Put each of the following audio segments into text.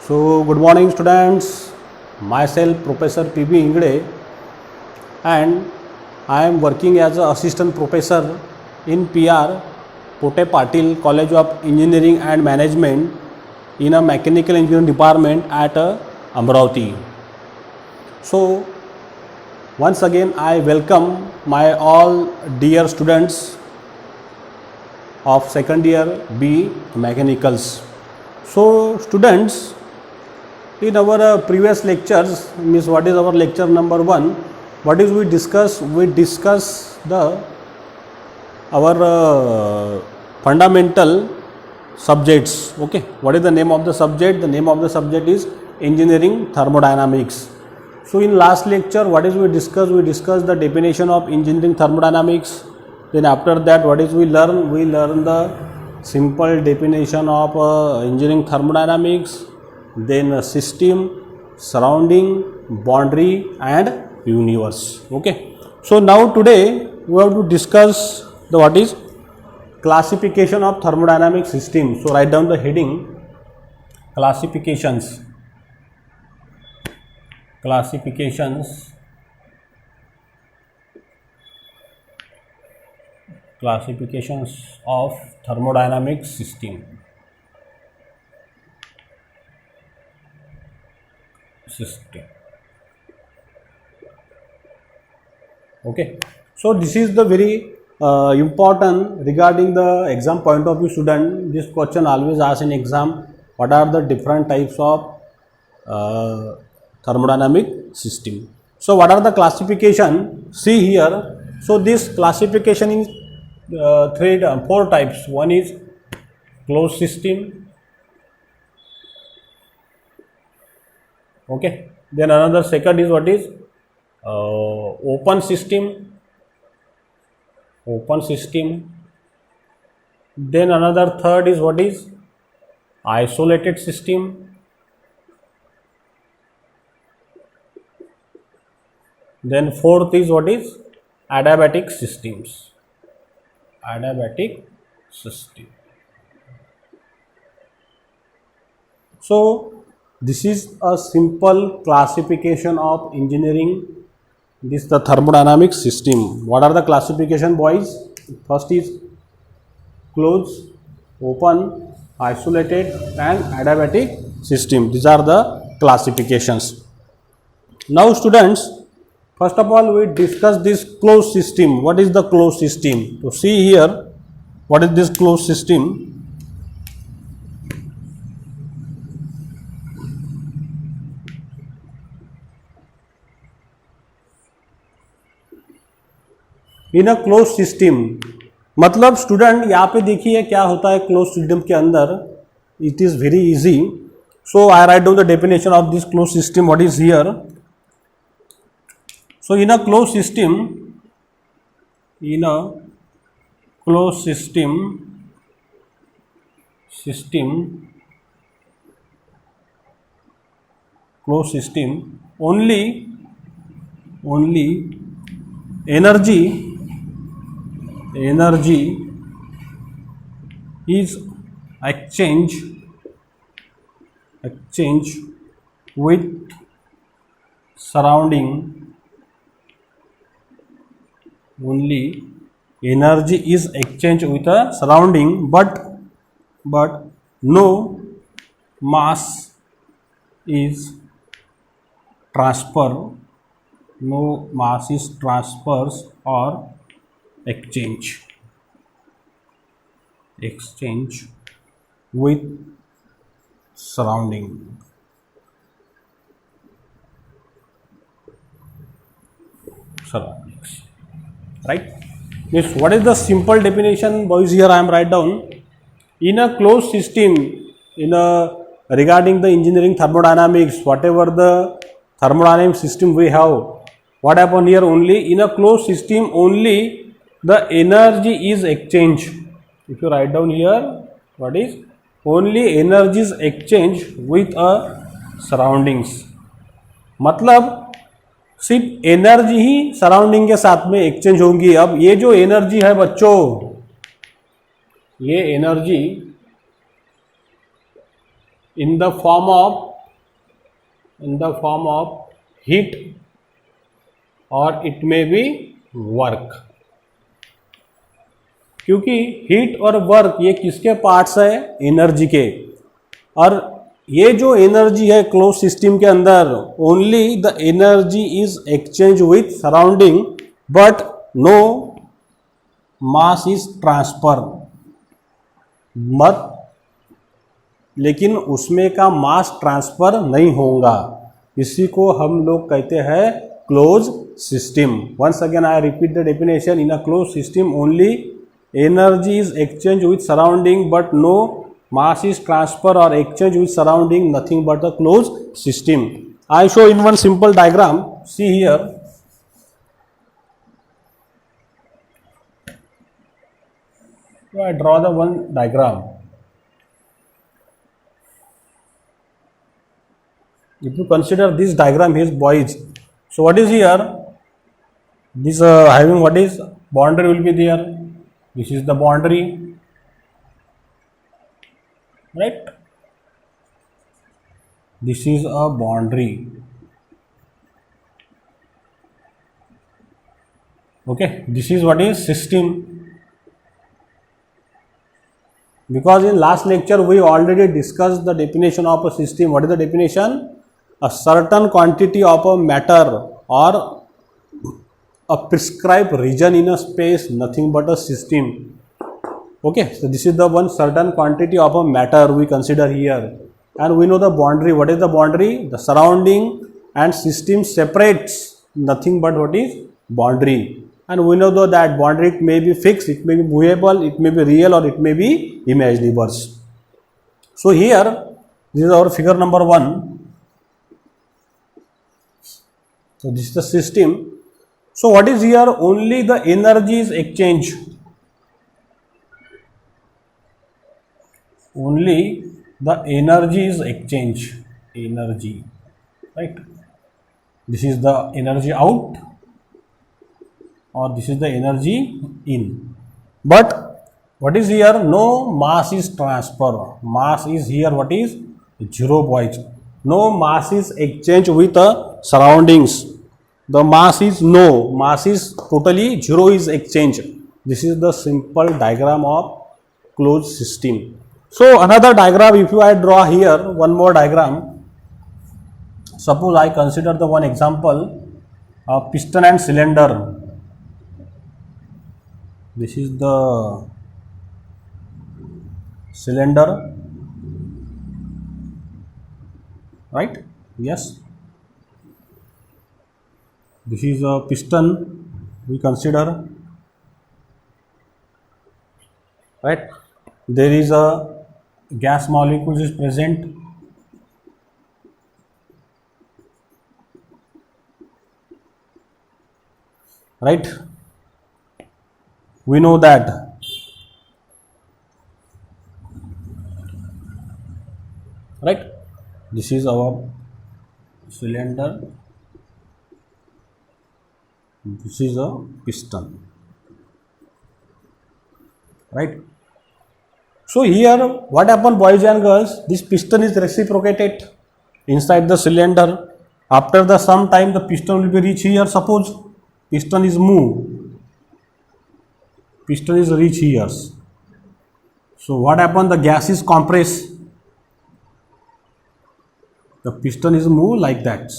So, good morning students, myself Professor P.B. Ingde and I am working as an assistant professor in PR, Pote Patil College of Engineering and Management in a mechanical engineering department at Amravati. So, once again I welcome my all dear students of second year B Mechanicals. So, students, in our previous lectures, means what is our lecture number 1, what is we discuss the our fundamental subjects. Okay, what is the name of the subject? The name of the subject is engineering thermodynamics. So in last lecture, what is we discussed the definition of engineering thermodynamics. Then after that, what is we learn the simple definition of engineering thermodynamics, then system, surrounding, boundary and universe. Okay, so now today we have to discuss the what is classification of thermodynamic system. So write down the heading classifications of thermodynamic system. Okay, so this is the very important regarding the exam point of view student. This question always asked in exam, what are the different types of thermodynamic system. So what are the classification? See here. So this classification is four types. One is closed system. Okay, then another second is what is open system. Then another third is what is isolated system. Then fourth is what is adiabatic systems. So this is a simple classification of engineering. This is the thermodynamic system. What are the classification, boys? First is closed, open, isolated and adiabatic system. These are the classifications. Now students, first of all we discuss this closed system. What is the closed system? So see here, what is this closed system? In a close system, मतलब student यहाँ पे देखिए क्या होता है close system के अंदर. It is very easy. So I write down the definition of this close system. What is here? So in a close system only energy is exchanged with surrounding. Only energy is exchanged with a surrounding, but no mass is transferred or exchange with surrounding. Surroundings, right? Means what is the simple definition, boys? Here I am write down. In a closed system, regarding the engineering thermodynamics, whatever the thermodynamic system we have, what happen here? Only in a closed system only the energy is exchanged. If you write down here, what is only energy is exchanged with a surroundings. मतलब सिर्फ energy ही surrounding के साथ में exchange होंगी. अब ये जो energy है बच्चों, ये energy in the form of in the form of heat or it may be work. क्योंकि हीट और वर्क ये किसके पार्ट्स है? एनर्जी के. और ये जो एनर्जी है क्लोज सिस्टम के अंदर, only the energy is exchange with surrounding but no mass is transfer. मत लेकिन उसमें का मास ट्रांसफर नहीं होगा. इसी को हम लोग कहते हैं close system. Once again I repeat the definition. In a close system only energy is exchange with surrounding but no mass is transfer or exchange with surrounding, nothing but the closed system. I show in one simple diagram. See here. So I draw the one diagram. If you consider this diagram, here boys. So what is here? This having what is boundary will be there. This is the boundary. Right, this is a boundary. Okay, this is what is system. Because in last lecture we already discussed the definition of a system. What is the definition? A certain quantity of a matter or a prescribed region in a space, nothing but a system. Okay, so this is the one certain quantity of a matter we consider here, and we know the boundary. What is the boundary? The surrounding and system separates, nothing but what is boundary. And we know though that boundary it may be fixed, it may be movable, it may be real or it may be imaginary. So here this is our figure number 1. So this is the system. So what is here? Only the energy is exchange. Only the energy is exchange. Energy, right? This is the energy out or this is the energy in. But what is here? No mass is transfer. Mass is here what is 0 boys. No mass is exchange with the surroundings. The mass is no. Mass is totally 0 is exchange. This is the simple diagram of closed system. So another diagram, if I draw here one more diagram. Suppose I consider the one example of piston and cylinder. This is the cylinder, right? Yes. This is a piston we consider, right? There is a gas molecule is present, right? We know that. Right? This is our cylinder. This is a piston, right? So here what happened, boys and girls? This piston is reciprocated inside the cylinder. After the some time the piston will be reach here. Suppose piston is moved, piston is reach here. So what happened? The gas is compressed. The piston is moved like that.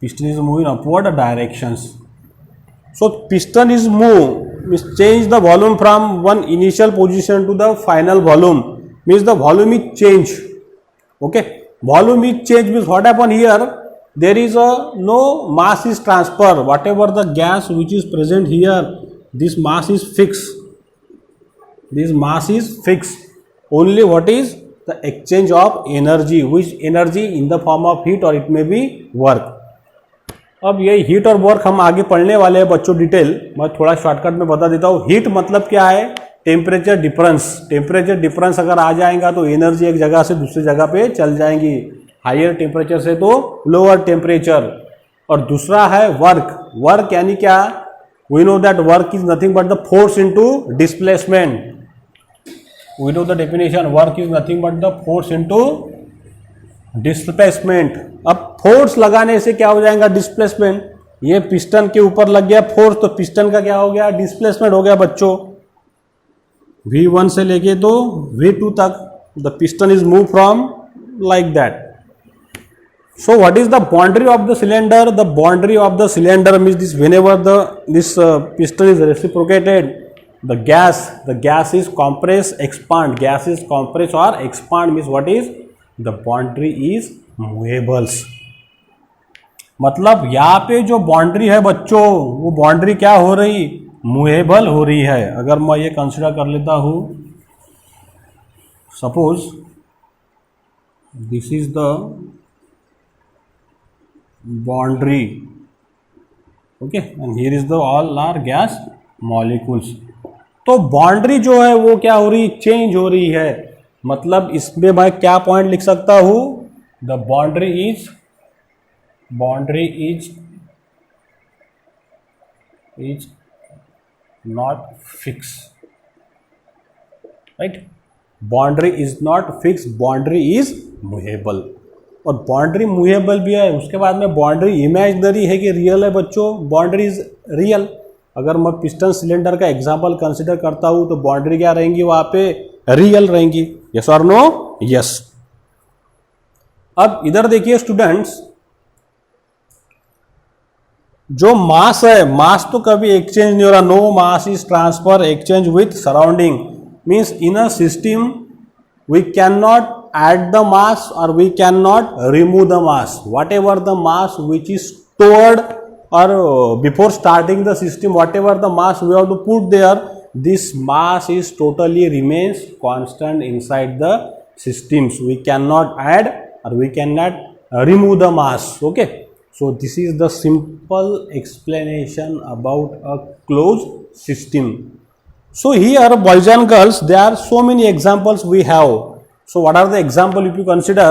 Piston is moving upward directions. So piston is moved, means change the volume from one initial position to the final volume, means the volume is change. Okay, volume is change means what happen here? There is a no mass is transfer. Whatever the gas which is present here, this mass is fixed. This mass is fixed. Only what is the exchange of energy, which energy in the form of heat or it may be work. अब ये heat और work हम आगे पढ़ने वाले हैं बच्चों detail. मैं थोड़ा शॉर्टकट में बता देता हूँ. हीट मतलब क्या है? Temperature difference. टेम्परेचर डिफरेंस अगर आ जाएगा तो एनर्जी एक जगह से दूसरी जगह पे चल जाएंगी, हायर टेम्परेचर से तो लोअर टेम्परेचर. और दूसरा है वर्क. वर्क यानी क्या? We know that work is nothing but the force into displacement. We know the definition. Work is nothing but the force into displacement. अब फोर्स लगाने से क्या हो जाएगा, डिस्प्लेसमेंट। ये पिस्टन के ऊपर लग गया फोर्स, तो पिस्टन का क्या हो गया, डिस्प्लेसमेंट हो गया बच्चों। V1 से लेके तो V2 तक the piston is move from like that. So what is the boundary of the cylinder? The boundary of the cylinder means this whenever this piston is reciprocated, the gas is compress, expand. Gas is compress or expand means what is the boundary is movables. मतलब यहाँ पे जो boundary है बच्चों, वो boundary क्या हो रही, मूवेबल हो रही है। अगर मैं ये कंसिडर कर लेता हूँ, suppose this is the boundary, okay, and here is the all are gas molecules. तो बाउंड्री जो है वो क्या हो रही, चेंज हो रही है। मतलब इसमें मैं क्या पॉइंट लिख सकता हूं, the boundary is not fix, right. Boundary is not fix, boundary is movable. और बाउंड्री मूवेबल भी है, उसके बाद में बाउंड्री इमेजिनरी है कि रियल है बच्चों, बाउंड्री इज रियल। अगर मैं पिस्टन सिलेंडर का एग्जांपल कंसिडर करता हूं तो बाउंड्री क्या रहेंगी वहां पे, रियल रहेंगी। यस और नो, यस। अब इधर देखिए स्टूडेंट्स, जो मास है, मास तो कभी एक्सचेंज नहीं हो रहा, no mass is transfer exchange with surrounding. Means in a system we cannot add the mass or we cannot remove the mass. Whatever the mass which is stored or before starting the system, whatever the mass we have to put there, this mass is totally remains constant inside the systems. We cannot add or we cannot remove the mass. Okay, so this is the simple explanation about a closed system. So here, boys and girls, there are so many examples we have. So what are the example if you consider?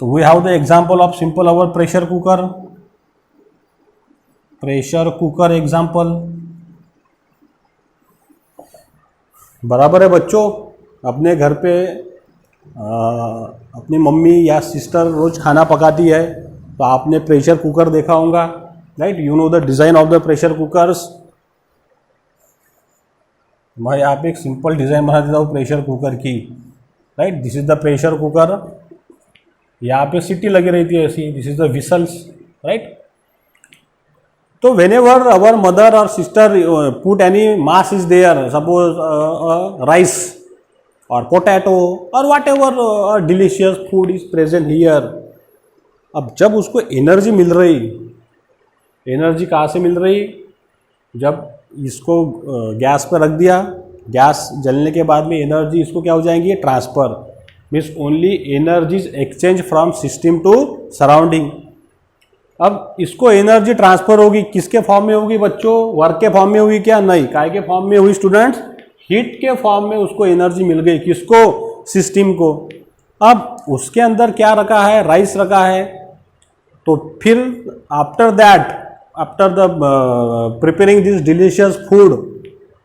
So we have the example of simple our pressure cooker. Pressure cooker example. बराबर है बच्चों। अपने घर पे अपनी mummy या sister रोज खाना पकाती है, तो आपने प्रेशर कुकर देखा होगा, right. You know the design of the pressure cookers. मैं यहाँ पे एक सिंपल डिज़ाइन बना देता हूँ प्रेशर कुकर की, right. This is the pressure cooker, यहाँ पे सीटी लगी रहती है ऐसी, this is the whistles, right. तो वेन एवर अवर मदर और sister put any mass is there, suppose rice और पोटैटो और whatever delicious food is present here. अब जब उसको एनर्जी मिल रही, एनर्जी कहाँ से मिल रही, जब इसको गैस पर रख दिया, गैस जलने के बाद में एनर्जी इसको क्या हो जाएंगी, transfer. Means only energies exchange from system to surrounding. अब इसको एनर्जी ट्रांसफर होगी, किसके फॉर्म में होगी बच्चों, वर्क के फॉर्म में होगी क्या, नहीं। काय के फॉर्म में हुई स्टूडेंट्स, हीट के फॉर्म में उसको एनर्जी मिल गई, किसको, सिस्टम को। अब उसके अंदर क्या रखा है, राइस रखा है। तो फिर after that, after the preparing this delicious food,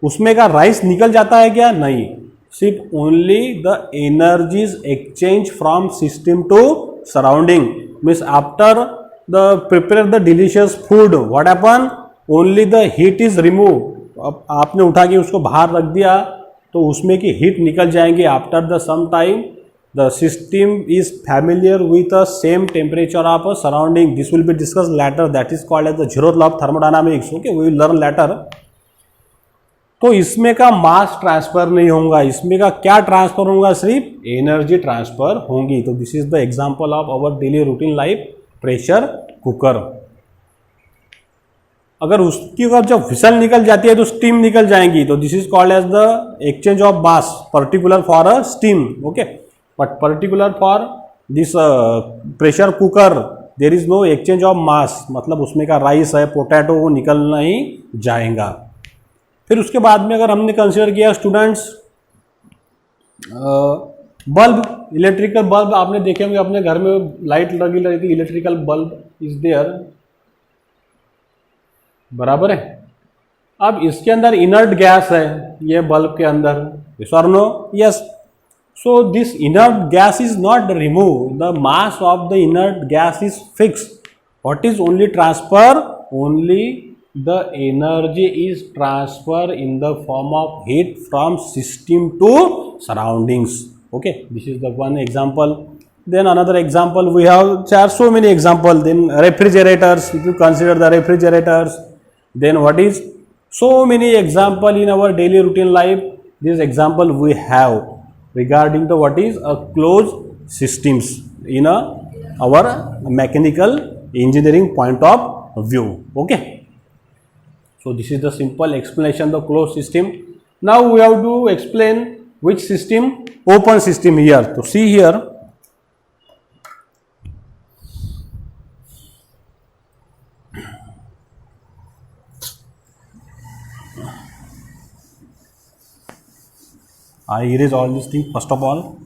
उसमें का राइस निकल जाता है क्या, नहीं। सिर्फ only the energies exchange from system to surrounding. Means after the prepare the delicious food, what happen, only the heat is remove. अब आपने उठा के उसको बाहर रख दिया तो उसमें की हीट निकल जाएंगे। After the some time the system is familiar with the same temperature of a surrounding. This will be discussed later, that is called as the zeroth law of thermodynamics. Okay, we will learn later. तो इसमें का mass transfer नहीं होगा, इसमें का क्या transfer होगा, सिर्फ एनर्जी ट्रांसफर होंगी। तो this is the example of our daily routine life pressure cooker. अगर उसकी अगर जब विसल निकल जाती है तो स्टीम निकल जाएंगी, तो this is called as the exchange of mass, particular for a steam. Okay, but particular for this pressure cooker there is no exchange of mass, मतलब उसमें का राइस है, पोटैटो, वो निकल नहीं जाएगा। फिर उसके बाद में अगर हमने कंसिडर किया स्टूडेंट्स बल्ब, इलेक्ट्रिकल बल्ब आपने देखे होंगे अपने घर में, लाइट लगी रहती है, इलेक्ट्रिकल बल्ब इज देयर, बराबर है। अब इसके अंदर इनर्ट गैस है ये बल्ब के अंदर, यस और no, yes. So this inert gas is not removed. The mass of the inert gas is fixed. What is only transfer? Only the energy is transfer in the form of heat from system to surroundings. Okay, this is the one example. Then another example we have. There are so many examples. Then refrigerators. If you consider the refrigerators, then what is so many example in our daily routine life. This example we have regarding the what is a closed systems in our mechanical engineering point of view. Okay, so this is the simple explanation of the closed system. Now we have to explain which system, open system here. So see here, I erase all these things first of all.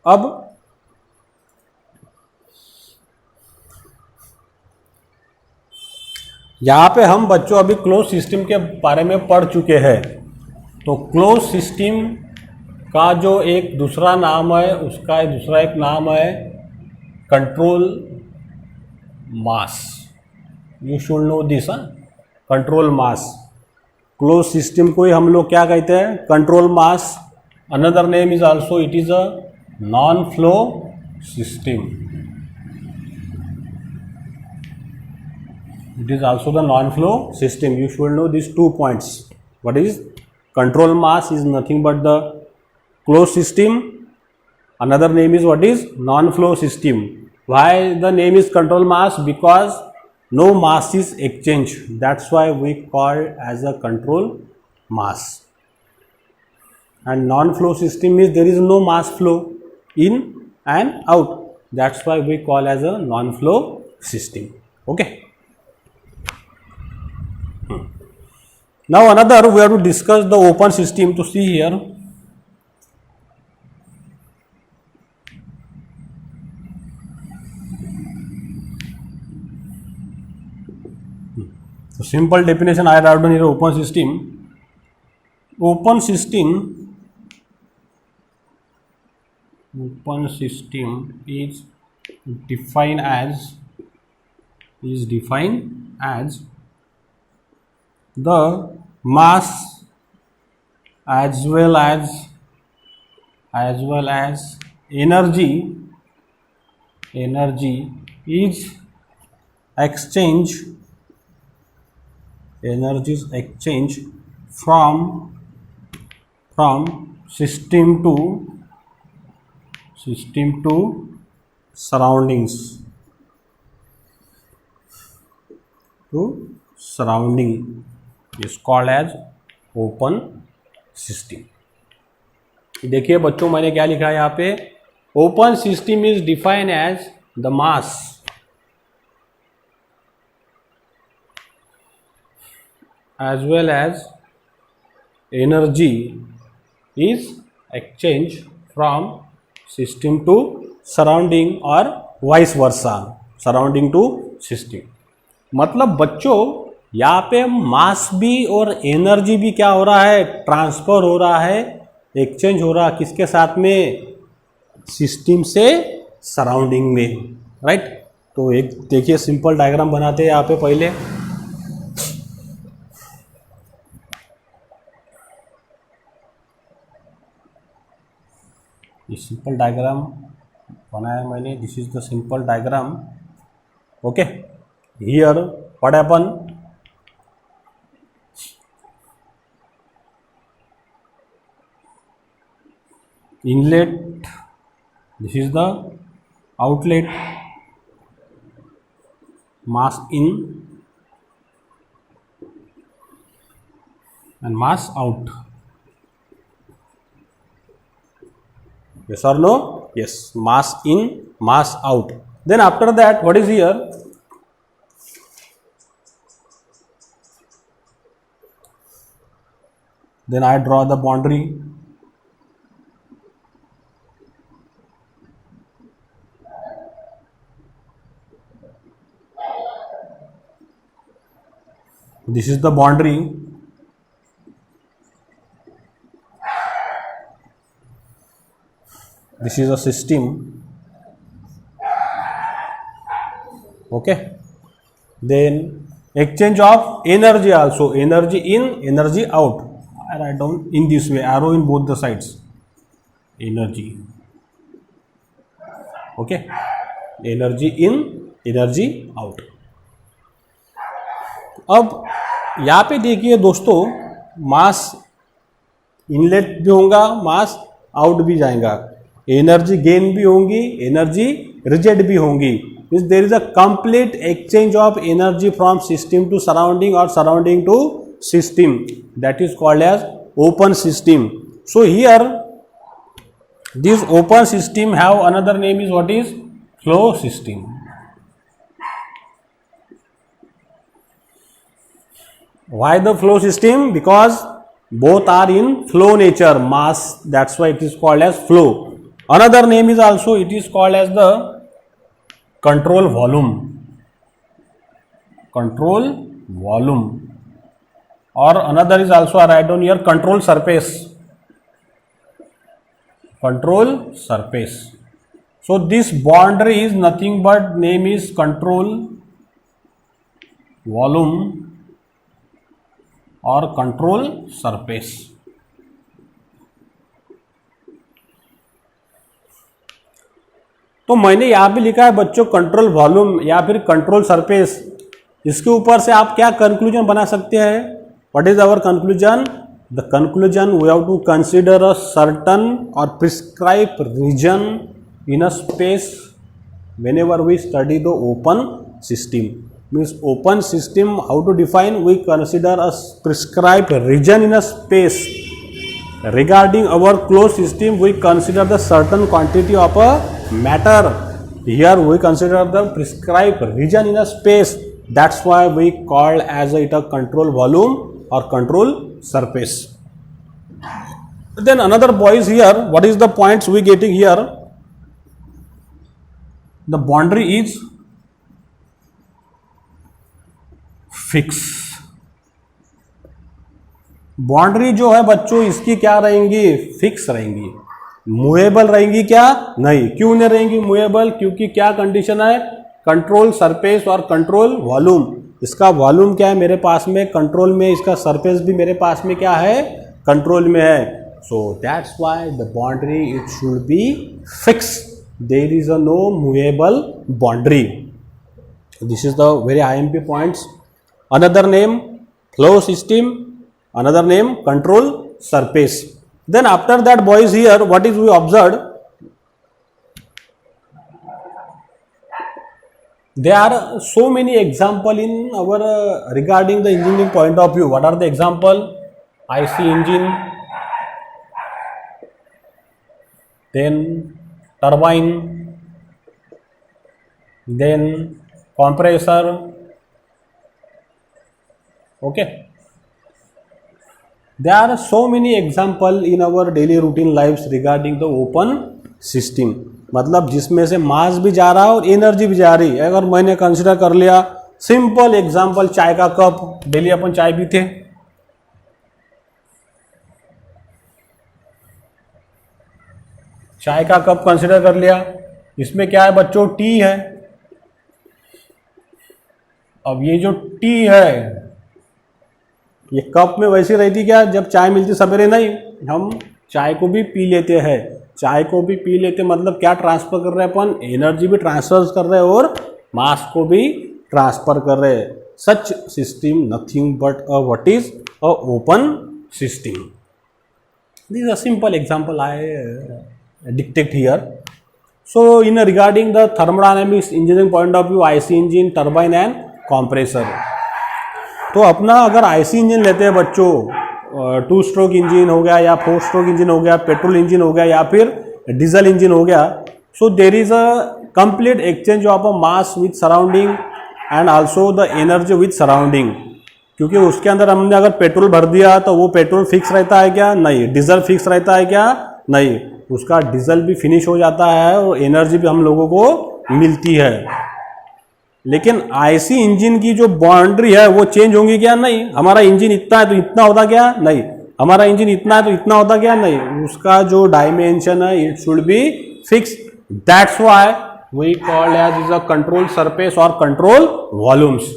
अब यहाँ पे हम बच्चों अभी close system के बारे में पढ़ चुके हैं। तो क्लोज सिस्टम का जो एक दूसरा नाम है, उसका दूसरा एक नाम है control mass. You should know this. Control mass, close system को ही हम लोग क्या कहते हैं? Control mass. Another name is also it is a non flow system. It is also the non-flow system. You should know these 2 points. What is control mass is nothing but the closed system. Another name is what is non-flow system. Why the name is control mass? Because no mass is exchanged. That's why we call as a control mass. And non-flow system is there is no mass flow in and out. That's why we call as a non-flow system. Okay. Now another we have to discuss the open system. To see here, so simple definition I have done here. Open system. Open system is defined as the mass as well as energy is exchanged from system to surroundings is called as open system. देखिए बच्चों, मैंने क्या लिखा है यहाँ पे? Open system is defined as the mass as well as energy is exchanged from system to surrounding or vice versa, surrounding to system. मतलब बच्चों यहाँ पे मास भी और एनर्जी भी क्या हो रहा है? ट्रांसफर हो रहा है, एक्सचेंज हो रहा है. किसके साथ में? सिस्टम से सराउंडिंग में. राइट. तो एक देखिए सिंपल डायग्राम बनाते हैं यहाँ पे. पहले ये सिंपल डायग्राम बनाया मैंने. This is the simple diagram. Okay. Here what happen? Inlet, this is the outlet, mass in and mass out. Yes or no? yes, mass in, mass out. Then after that, what is here? Then I draw the boundary. This is the boundary. This is a system. Okay. Then exchange of energy also, energy in, energy out. I write down in this way, arrow in both the sides. Energy. Okay. Energy in, energy out. अब यहाँ पे देखिए दोस्तों, मास inlet भी होगा, मास out भी जाएगा, energy gain भी होंगी, एनर्जी रिजेक्ट भी होंगी. Means there is a complete exchange of energy from system to surrounding और surrounding to system. That is called as open system. So here this open system have another name is what is flow system. Why the flow system? Because both are in flow nature, mass, that's why it is called as flow. Another name is also it is called as the control volume. Control volume. Or another is also I write down here control surface. Control surface. So this boundary is nothing but name is control volume or control surface. तो मैंने यहाँ पे लिखा है बच्चों control volume या फिर control surface. इसके ऊपर से आप क्या कंक्लूजन बना सकते हैं? What is our conclusion? The conclusion we have to consider a certain or prescribed region in a space whenever we study the open system. Means open system, how to define? We consider a prescribed region in a space. Regarding our closed system, we consider the certain quantity of a matter. Here we consider the prescribed region in a space. That's why we call as it a control volume or control surface. Then another boys here, what is the points we getting here? The boundary is fix. Boundary जो है बच्चों इसकी क्या रहेंगी? Fix रहेंगी. Movable रहेंगी क्या? नहीं. क्यों नहीं रहेंगी मूवेबल? क्योंकि क्या कंडीशन है? कंट्रोल सरफेस और कंट्रोल वॉल्यूम. इसका वॉल्यूम क्या है मेरे पास में? कंट्रोल में. इसका सरफेस भी मेरे पास में क्या है? कंट्रोल में है. So that's why the boundary it should be fix. There is a no movable boundary. This is the very IMP points. Another name flow system, another name control surface. Then after that boys here what is we observed? There are so many example in our regarding the engineering point of view. What are the example? IC engine, then turbine, then compressor. Okay. There are so many example in our daily routine lives regarding the open system. मतलब जिसमें से मास भी जा रहा है और energy भी जा रही है. अगर मैंने कंसिडर कर लिया सिंपल एग्जांपल, चाय का कप, डेली अपन चाय पीते, चाय का कप कंसिडर कर लिया. इसमें क्या है बच्चों? टी है. अब ये जो टी है ये कप में वैसी रहती क्या? जब चाय मिलती सवेरे नहीं, हम चाय को भी पी लेते हैं. चाय को भी पी लेते मतलब क्या ट्रांसफर कर रहे हैं अपन? एनर्जी भी ट्रांसफर कर रहे हैं और मास को भी ट्रांसफर कर रहे हैं. Such system nothing but a what is a open system. This is a simple example I dictate here. So in regarding the thermodynamics engineering point of view, IC engine, turbine and compressor. तो अपना अगर IC engine लेते हैं बच्चों, 2 stroke engine हो गया या 4 stroke engine हो गया, पेट्रोल इंजन हो गया या फिर डीजल इंजन हो गया, So there is a complete exchange of a mass with surrounding and also the energy with surrounding. क्योंकि उसके अंदर हमने अगर पेट्रोल भर दिया तो वो पेट्रोल फिक्स रहता है क्या? नहीं. डीजल फिक्स रहता है क्या? नहीं. उसका डीजल भी फिनिश हो जाता है और एनर्जी भी हम लोगों को मिलती है. लेकिन आईसी इंजन की जो बाउंड्री है वो चेंज होंगी क्या? नहीं. हमारा इंजन इतना है तो इतना होता क्या? नहीं. हमारा इंजन इतना है तो इतना होता क्या? नहीं. उसका जो डायमेंशन है it should be fix. That's why we called as is a control surface और control volumes.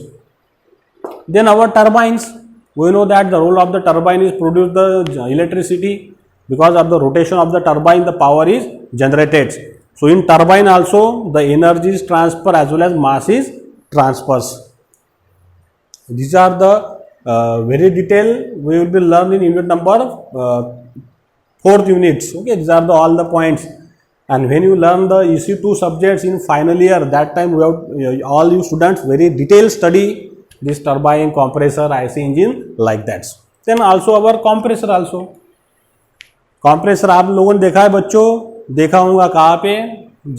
Then our turbines, we know that the role of the turbine is produce the electricity. Because of the rotation of the turbine, the power is generated. So in turbine also the energy is transfer as well as mass is transfers. These are the very detail we will be learning in unit number 4th units. Okay, these are all the points. And when you learn the EC2 subjects in final year, that time we have all you students very detailed study this turbine, compressor, IC engine like that. Then also our compressor also. compressor आप लोगों ने देखा है बच्चों, देखा होगा कहाँ पे?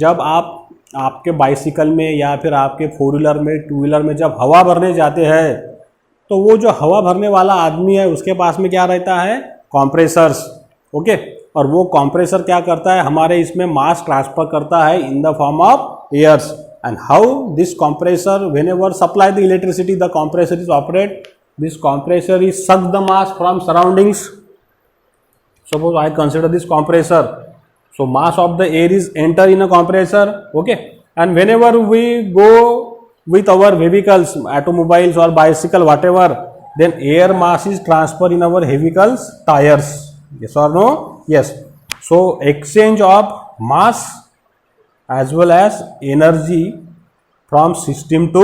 जब आप आपके बाइसिकल में या फिर आपके 4 व्हीलर में 2 व्हीलर में जब हवा भरने जाते हैं तो वो जो हवा भरने वाला आदमी है उसके पास में क्या रहता है? कॉम्प्रेसर्स. ओके. और वो कॉम्प्रेसर क्या करता है? हमारे इसमें मास ट्रांसफर करता है in the form of airs. And how this compressor, whenever supply the electricity, the compressor is operate. This compressor is suck the mass from surroundings. Suppose I consider this compressor. So mass of the air is enter in a compressor. Okay. And whenever we go with our vehicles, automobiles or bicycle, whatever, then air mass is transferred in our vehicles tires. Yes or no? Yes. So exchange of mass as well as energy from system to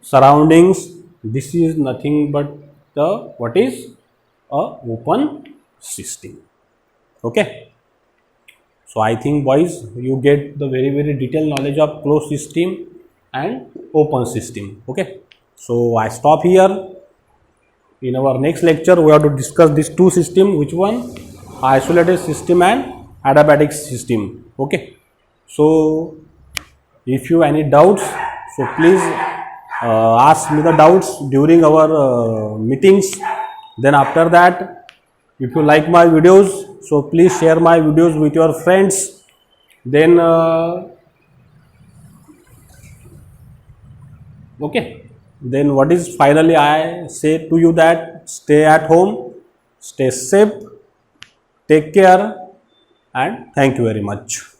surroundings. This is nothing but the what is a open system. Okay. So I think boys you get the very detailed knowledge of closed system and open system. Okay. So I stop here. In our next lecture we have to discuss these two systems. Which one? Isolated system and adiabatic system. Okay. So if you any doubts, so please ask me the doubts during our meetings. Then after that, if you like my videos, so please share my videos with your friends. Then okay. Then what is finally I say to you that stay at home, stay safe, take care, and thank you very much.